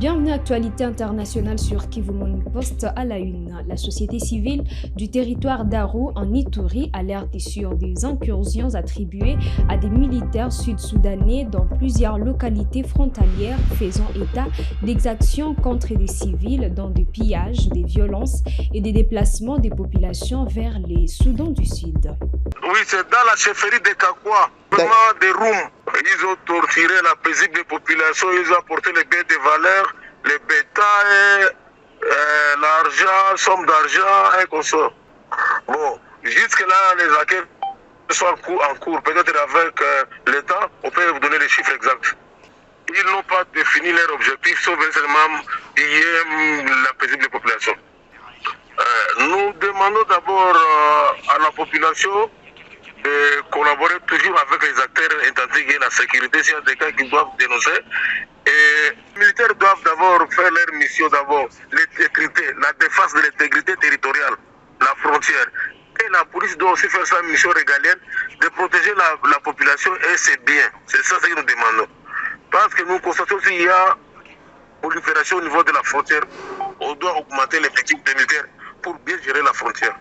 Bienvenue à Actualité internationale sur Kivu Morning Post à la une. La société civile du territoire d'Aru en Ituri alerte sur des incursions attribuées à des militaires sud-soudanais dans plusieurs localités frontalières faisant état d'exactions contre des civils dans des pillages, des violences et des déplacements des populations vers les Soudans du Sud. Oui, c'est dans la chefferie de Kakwa, vraiment des Roums. Ils ont torturé la paisible population, ils ont apporté les biens de valeur, les bétails, l'argent, somme d'argent, et consort. Bon, jusque-là, les enquêtes sont en cours. Peut-être avec l'État, on peut vous donner les chiffres exacts. Ils n'ont pas défini leur objectif, sauf seulement piller la paisible population. Nous demandons d'abord à la population de collaborer toujours avec les acteurs étatiques et la sécurité s'il y a des cas qui doivent dénoncer. Et les militaires doivent d'abord faire leur mission, d'abord l'intégrité, la défense de l'intégrité territoriale, la frontière. Et la police doit aussi faire sa mission régalienne de protéger la population et ses biens. C'est ça que nous demandons. Parce que nous constatons qu'il y a prolifération au niveau de la frontière. On doit augmenter l'effectif des militaires pour bien gérer la frontière.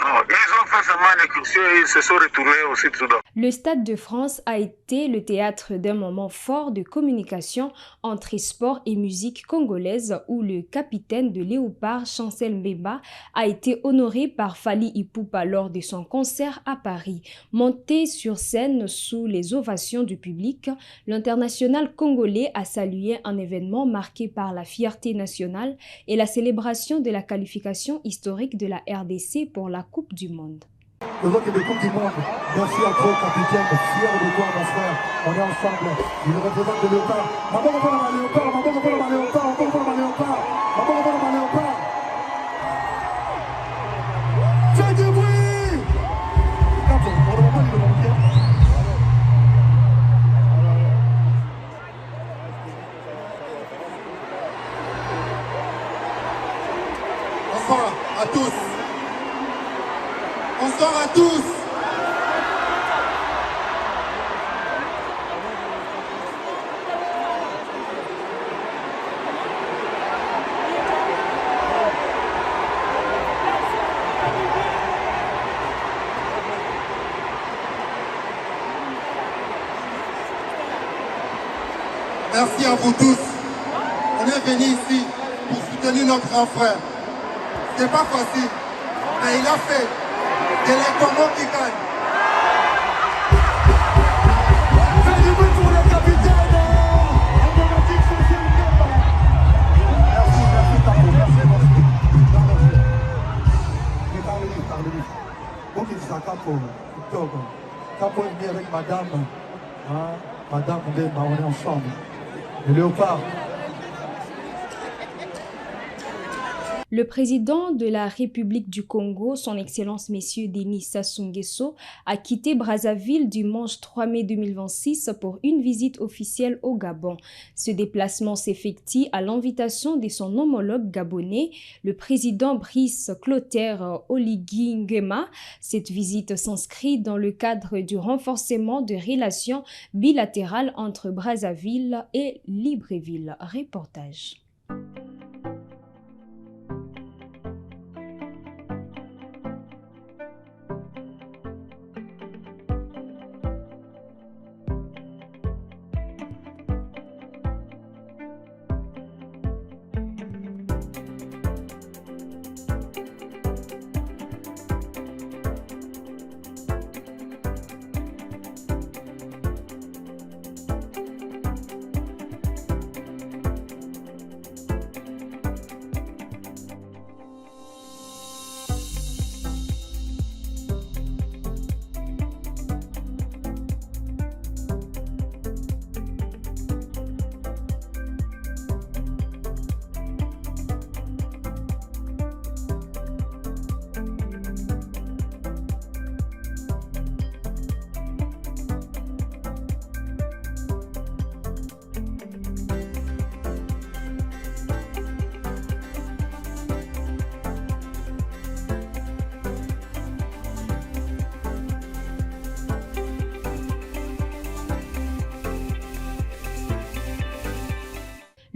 Non, ils ont fait seulement l'excursion et ils se sont retournés au Sud-Soudan. Le Stade de France a été le théâtre d'un moment fort de communication entre sport et musique congolaise où le capitaine de Léopard, Chancel Mbemba, a été honoré par Fally Ipupa lors de son concert à Paris. Monté sur scène sous les ovations du public, l'international congolais a salué un événement marqué par la fierté nationale et la célébration de la qualification historique de la RDC pour la Coupe du Monde. Le vote de Coupe du Monde. Merci à toi, capitaine. Fier de toi, mon frère. On est ensemble. Il représente le Léopard. Maman, on va dans Léopard. Maman, on va dans Léopard. Maman, on va dans Léopard. Maman, on va dans Léopard. Fais du bruit. Bonsoir à tous. Bonsoir à tous. Merci à vous tous. On est venu ici pour soutenir notre grand frère. C'est pas facile, mais il a fait. C'est les Congos qui gagnent. Faites du bruit pour le capitaine emblématique Chancel Mbemba. Merci, parlez-lui. Pour qu'il soit capo, capo est venu avec madame, madame Mbemba, on est ensemble. Le Léopard. Le président de la République du Congo, son Excellence Monsieur Denis Sassou Nguesso, a quitté Brazzaville dimanche 3 mai 2026 pour une visite officielle au Gabon. Ce déplacement s'effectue à l'invitation de son homologue gabonais, le président Brice Clotaire Oligui Nguema. Cette visite s'inscrit dans le cadre du renforcement de relations bilatérales entre Brazzaville et Libreville. Reportage.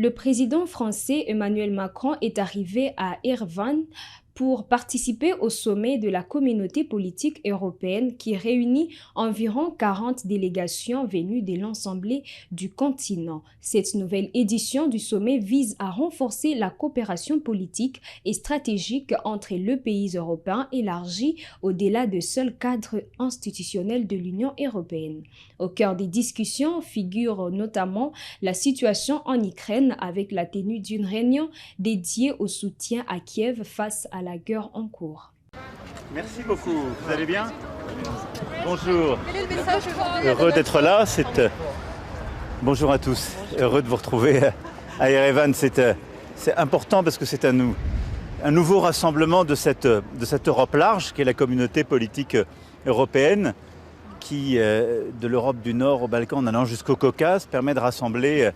Le président français Emmanuel Macron est arrivé à Erevan pour participer au sommet de la communauté politique européenne qui réunit environ 40 délégations venues de l'ensemble du continent. Cette nouvelle édition du sommet vise à renforcer la coopération politique et stratégique entre les pays européens élargie au-delà du seul cadre institutionnel de l'Union européenne. Au cœur des discussions figure notamment la situation en Ukraine avec la tenue d'une réunion dédiée au soutien à Kiev face à la guerre en cours. Merci beaucoup. Vous allez bien? Bonjour. Heureux d'être là. Bonjour à tous. Heureux de vous retrouver à Erevan. C'est important parce que c'est un nouveau rassemblement de cette Europe large qui est la communauté politique européenne qui, de l'Europe du Nord au Balkan en allant jusqu'au Caucase, permet de rassembler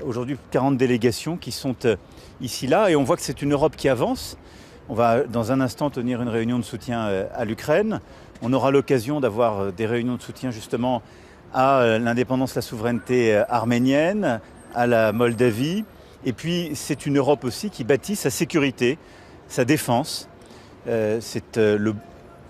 aujourd'hui 40 délégations qui sont ici là. Et on voit que c'est une Europe qui avance. On va dans un instant tenir une réunion de soutien à l'Ukraine. On aura l'occasion d'avoir des réunions de soutien justement à l'indépendance, la souveraineté arménienne, à la Moldavie. Et puis c'est une Europe aussi qui bâtit sa sécurité, sa défense. C'est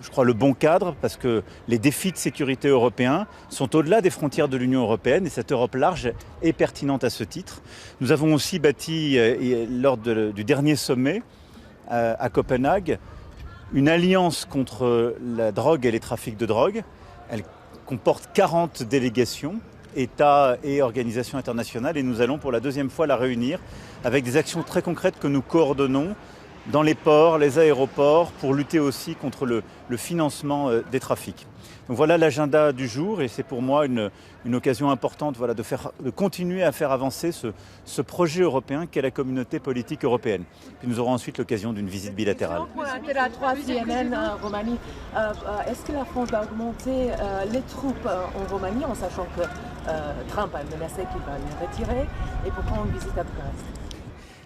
je crois, le bon cadre parce que les défis de sécurité européens sont au-delà des frontières de l'Union européenne et cette Europe large est pertinente à ce titre. Nous avons aussi bâti, lors du dernier sommet à Copenhague, une alliance contre la drogue et les trafics de drogue. Elle comporte 40 délégations, États et organisations internationales et nous allons pour la deuxième fois la réunir avec des actions très concrètes que nous coordonnons dans les ports, les aéroports, pour lutter aussi contre le financement des trafics. Donc voilà l'agenda du jour et c'est pour moi une occasion importante de continuer à faire avancer ce projet européen qu'est la communauté politique européenne. Puis nous aurons ensuite l'occasion d'une visite bilatérale. La 3 CNN Roumanie, est-ce que la France va augmenter les troupes en Roumanie en sachant que Trump a menacé qu'il va les retirer et pourquoi une visite à Bucarest?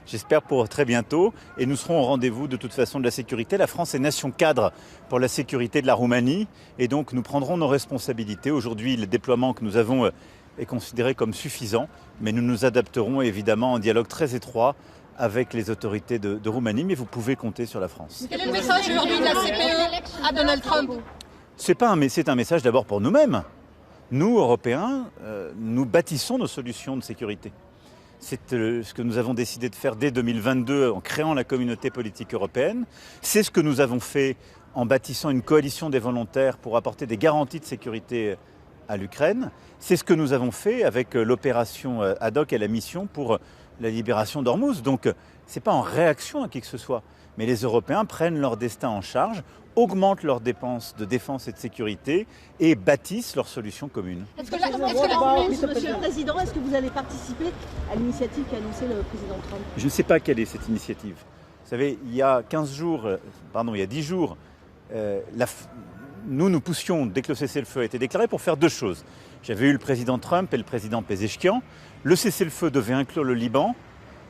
J'espère pour très bientôt et nous serons au rendez-vous de toute façon de la sécurité. La France est nation cadre pour la sécurité de la Roumanie et donc nous prendrons nos responsabilités. Aujourd'hui, le déploiement que nous avons est considéré comme suffisant, mais nous nous adapterons évidemment en dialogue très étroit avec les autorités de Roumanie, mais vous pouvez compter sur la France. Quel est le message aujourd'hui de la CPE à Donald Trump? C'est un message d'abord pour nous-mêmes. Nous, Européens, nous bâtissons nos solutions de sécurité. C'est ce que nous avons décidé de faire dès 2022 en créant la communauté politique européenne. C'est ce que nous avons fait en bâtissant une coalition des volontaires pour apporter des garanties de sécurité à l'Ukraine. C'est ce que nous avons fait avec l'opération ad hoc et la mission pour la libération d'Ormuz. Donc ce n'est pas en réaction à qui que ce soit, mais les Européens prennent leur destin en charge, augmentent leurs dépenses de défense et de sécurité et bâtissent leurs solutions communes. Monsieur le Président, est-ce que vous allez participer à l'initiative qu'a annoncée le Président Trump? Je ne sais pas quelle est cette initiative. Vous savez, il y a 10 jours, nous poussions, dès que le cessez-le-feu a été déclaré, pour faire deux choses. J'avais eu le président Trump et le président Pezeshkian. Le cessez-le-feu devait inclure le Liban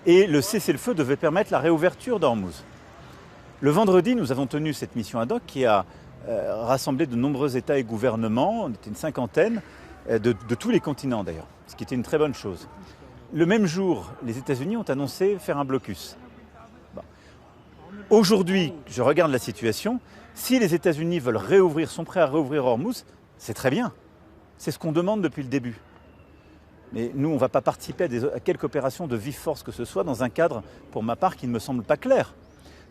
et le cessez-le-feu devait permettre la réouverture d'Ormuz. Le vendredi, nous avons tenu cette mission ad hoc qui a rassemblé de nombreux États et gouvernements, on était une cinquantaine, de tous les continents d'ailleurs, ce qui était une très bonne chose. Le même jour, les États-Unis ont annoncé faire un blocus. Bon. Aujourd'hui, je regarde la situation, si les États-Unis sont prêts à réouvrir Ormuz, c'est très bien. C'est ce qu'on demande depuis le début. Mais nous, on ne va pas participer à quelque opération de vive force que ce soit dans un cadre, pour ma part, qui ne me semble pas clair.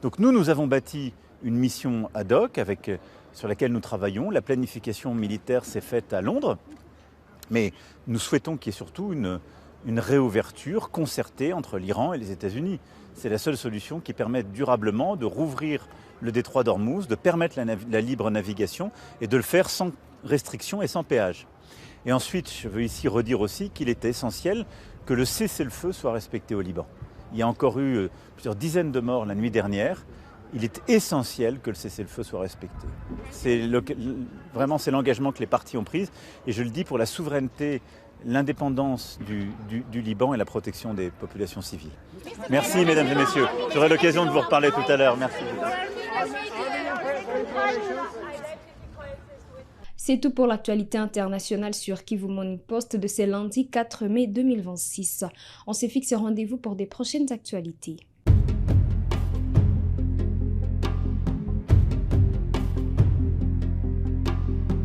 Donc nous avons bâti une mission ad hoc sur laquelle nous travaillons. La planification militaire s'est faite à Londres, mais nous souhaitons qu'il y ait surtout une réouverture concertée entre l'Iran et les États-Unis. C'est la seule solution qui permette durablement de rouvrir le détroit d'Ormuz, de permettre la libre navigation et de le faire sans restriction et sans péage. Et ensuite, je veux ici redire aussi qu'il était essentiel que le cessez-le-feu soit respecté au Liban. Il y a encore eu plusieurs dizaines de morts la nuit dernière. Il est essentiel que le cessez-le-feu soit respecté. Vraiment, c'est l'engagement que les partis ont pris. Et je le dis pour la souveraineté, l'indépendance du Liban et la protection des populations civiles. Merci, mesdames et messieurs. J'aurai l'occasion de vous reparler tout à l'heure. Merci. C'est tout pour l'actualité internationale sur Kivu Morning Post de ce lundi 4 mai 2026. On se fixe rendez-vous pour des prochaines actualités.